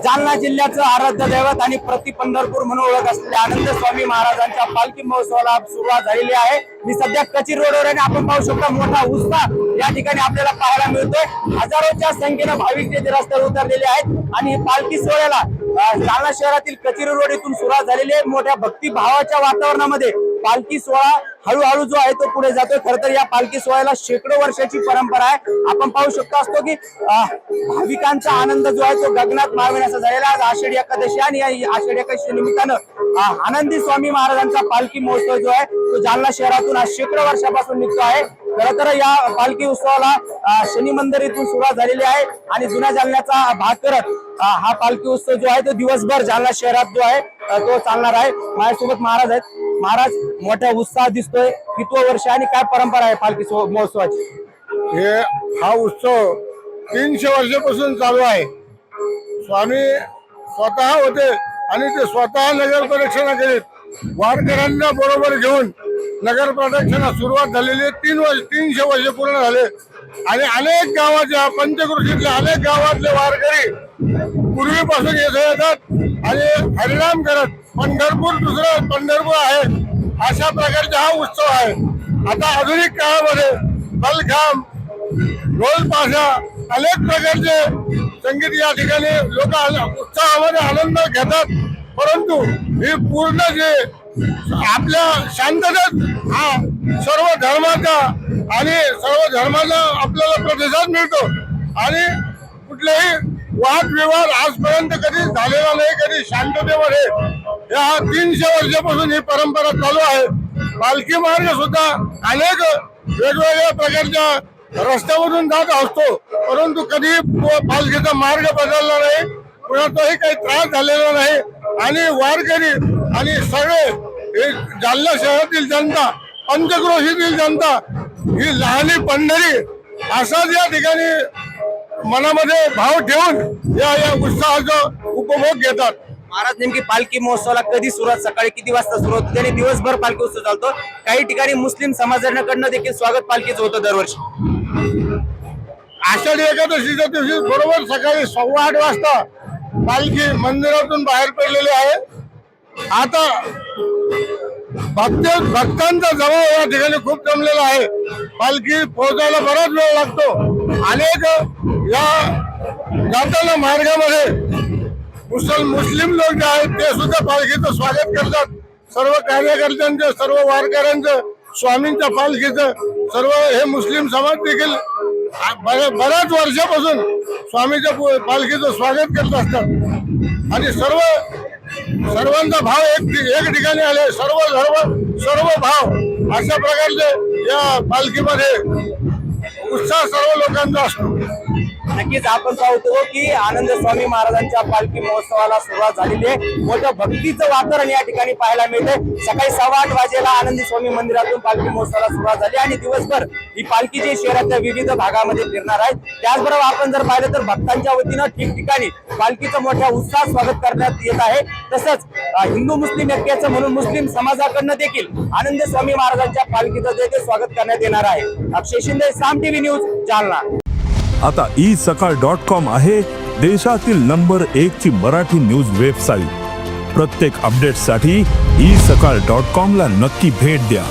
जालना जिल्ह्याचं आराध्य दैवत आणि प्रति पंढरपूर म्हणून ओळख असलेल्या आनंद स्वामी महाराजांच्या पालखी महोत्सवाला सुरुवात झालेली आहे। मी सध्या कचीर रोडवर आहे, आपण पाहू शकता मोठा उत्साह या ठिकाणी आपल्याला पाहायला मिळतोय। हजारोच्या संख्येने भाविक ते रस्त्यावर उतरलेले आहेत आणि पालखी सोहळ्याला जालना शहरातील कचीर रोड येथून सुरुवात झालेली आहे। मोठ्या भक्तिभावाच्या वातावरणामध्ये पालखी सोहळा हळूहळू जो आहे तो पुढे जातोय। खरं तर या पालखी सोहळ्याला शेकडो वर्षाची परंपरा आहे। आपण पाहू शकतो असतो की भाविकांचा आनंद जो आहे तो गगनात मावेनासा झालेला आहे। आषाढी एकादशी आणि या आषाढी एकादशी निमित्तानं आनंदी स्वामी महाराजांचा पालखी महोत्सव जो आहे तो जालना शहरातून आज शेकडो वर्षापासून निघतो आहे। खरं तर या पालखी उत्सवाला शनी मंदिर येथून सुरुवात झालेली आहे आणि जुन्या जालन्याचा भाग करत हा पालखी उत्सव जो आहे तो दिवसभर जालना शहरात जो आहे तो चालणार आहे। माझ्यासोबत महाराज आहेत। महाराज, मोठा उत्साह दिसतोय, कितवं वर्ष आणि काय परंपरा आहे पालखी महोत्सवाची? हा उत्सव 300 वर्षापासून चालू आहे। स्वामी स्वतः होते आणि ते स्वतः नगर प्रदक्षिणा करीत वारकऱ्यांना बरोबर घेऊन नगर प्रदक्षिणा सुरुवात झालेली 300 वर्ष पूर्ण झाले आणि अनेक गावाच्या पंचक्रोशीतल्या अनेक गावातले वारकरी पूर्वीपासून येथे येतात आणि हरिनाम करत पंढरपूर दुसरं पंढरपूर आहे अशा प्रकारचा हा उत्सव आहे। आता आधुनिक काळामध्ये बलखाम, ढोल ताशा अनेक प्रकारचे संगीत या ठिकाणी लोक उत्साहामध्ये आनंद घेतात, परंतु ही पूर्ण जे आपल्या शांततेत हा सर्व धर्माचा आपल्याला प्रतिसाद मिळतो आणि कुठलेही वादविवाद आजपर्यंत कधी झालेला नाही, कधी शांततेमध्ये या 300 वर्षापासून ही परंपरा चालू आहे। पालखी मार्ग सुद्धा अनेक वेगवेगळ्या प्रकारच्या रस्त्यामधून जात असतो, परंतु कधी पालखीचा मार्ग बदलला नाही, कुणाचाही काही त्रास झालेला नाही आणि वारकरी आणि सगळे जालना शहरातील जनता, पंचक्रोशीतील जनता ही लहानी पंढरी असाच या ठिकाणी मनामध्ये भाव ठेवून या उत्साहाचा उपभोग घेतात। महाराज, नेमकी पालखी महोत्सवाला कधी सुरुवात, सकाळी किती वाजता सुरू होते आणि दिवसभर पालखी उत्सव चालतो? काही ठिकाणी मुस्लिम समाजाकडनं देखील स्वागत पालखीचं होतं दरवर्षी। आषाढी एकादशीच्या दिवशी बरोबर सकाळी 8:15 वाजता पालखी मंदिरातून बाहेर पडलेली आहे। आता भक्तांचा जमाव या ठिकाणी खूप जमलेला आहे। पालखी पोहोचायला बराच वेळ लागतो। अनेक या जाताना मार्गामध्ये मुस्लिम लोक जे आहेत ते सुद्धा पालखीचं स्वागत करतात। सर्व कार्यकर्त्यांचं, सर्व वारकऱ्यांचं, स्वामींच्या पालखीचं सर्व हे मुस्लिम समाज देखील बऱ्याच वर्षापासून स्वामीच्या पालखीचं स्वागत करत असतात आणि सर्वांचा भाव एक ठिकाणी आले, सर्व धर्म सर्व भाव अशा प्रकारचे या पालखीमध्ये उत्साह सर्व लोकांचा असतो। नक्कीच आपण पाहतो की आनंद स्वामी महाराजांच्या पालखी महोत्सवाला सुरुवात झालेली आहे। मोठं भक्तीचं वातावरण या ठिकाणी पाहायला मिळतंय। सकाळी 8:15 वाजेला आनंदी स्वामी मंदिरातून पालखी महोत्सवाला सुरुवात झाली आणि दिवसभर ही पालखी जी शहराच्या विविध भागामध्ये फिरणार आहे। त्याचबरोबर आपण जर पाहिलं तर भक्तांच्या वतीनं ठिकठिकाणी पालखीचं मोठ्या उत्साहात स्वागत करण्यात येत आहे। तसंच हिंदू मुस्लिम ऐक्याचं म्हणून मुस्लिम समाजाकडनं देखील आनंद स्वामी महाराजांच्या पालखीचं देखील स्वागत करण्यात येणार आहे। अक्षय शिंदे, साम टीव्ही न्यूज, जालना। आता isakal.com आहे देशातील नंबर 1 ची मराठी न्यूज वेबसाईट। प्रत्येक अपडेटसाठी isakal.com ला नक्की भेट द्या।